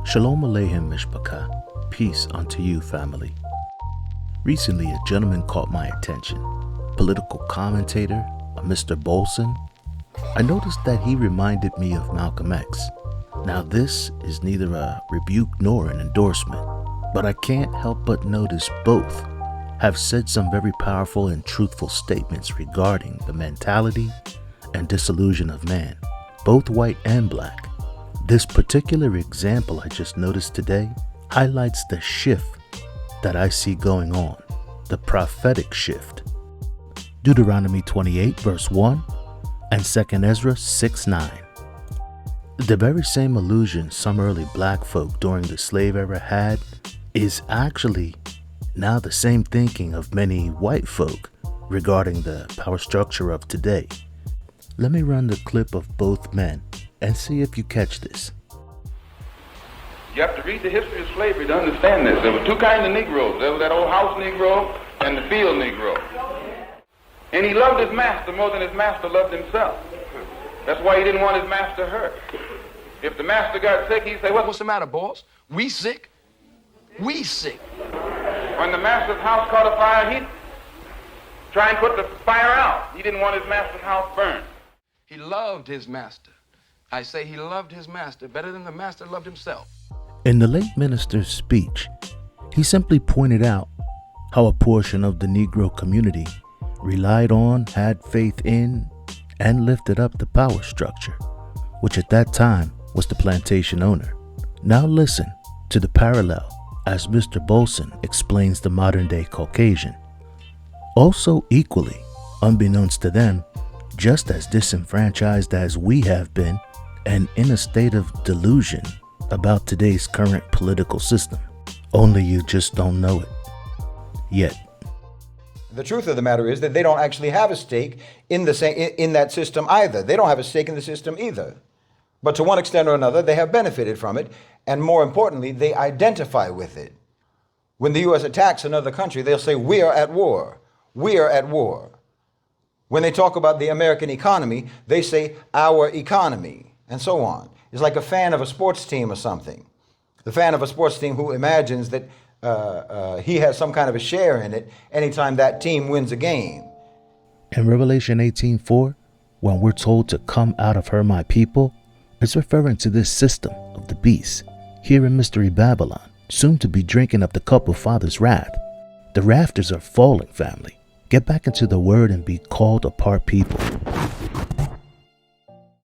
Shalom Aleichem Mishpachah, peace unto you, family. Recently, a gentleman caught my attention, political commentator, a Mr. Bolson. I noticed that he reminded me of Malcolm X. Now this is neither a rebuke nor an endorsement, but I can't help but notice both have said some very powerful and truthful statements regarding the mentality and disillusion of man, both white and black. This particular example I just noticed today highlights the shift that I see going on, the prophetic shift. Deuteronomy 28 verse 1 and 2 Ezra 6:9. The very same illusion some early black folk during the slave era had is actually now the same thinking of many white folk regarding the power structure of today. Let me run the clip of both men and see if you catch this. You have to read the history of slavery to understand this. There were two kinds of Negroes. There was that old house Negro and the field Negro. And he loved his master more than his master loved himself. That's why he didn't want his master hurt. If the master got sick, he'd say, "What's the matter, boss? We sick? We sick." When the master's house caught a fire, he'd try and put the fire out. He didn't want his master's house burned. He loved his master. I say he loved his master better than the master loved himself. In the late minister's speech, he simply pointed out how a portion of the Negro community relied on, had faith in, and lifted up the power structure, which at that time was the plantation owner. Now listen to the parallel as Mr. Bolson explains the modern-day Caucasian. Also equally, unbeknownst to them, just as disenfranchised as we have been, and in a state of delusion about today's current political system. Only you just don't know it yet. The truth of the matter is that they don't actually have a stake in that system either. They don't have a stake in the system either. But to one extent or another, they have benefited from it, and more importantly, they identify with it. When the U.S. attacks another country, they'll say, "We are at war. We are at war." When they talk about the American economy, they say, "Our economy," and so on. It's like a fan of a sports team or something. The fan of a sports team who imagines that he has some kind of a share in it anytime that team wins a game. In Revelation 18:4, when we're told to come out of her, my people, it's referring to this system of the beast here in Mystery Babylon, soon to be drinking up the cup of Father's wrath. The rafters are falling, family. Get back into the word and be called apart people.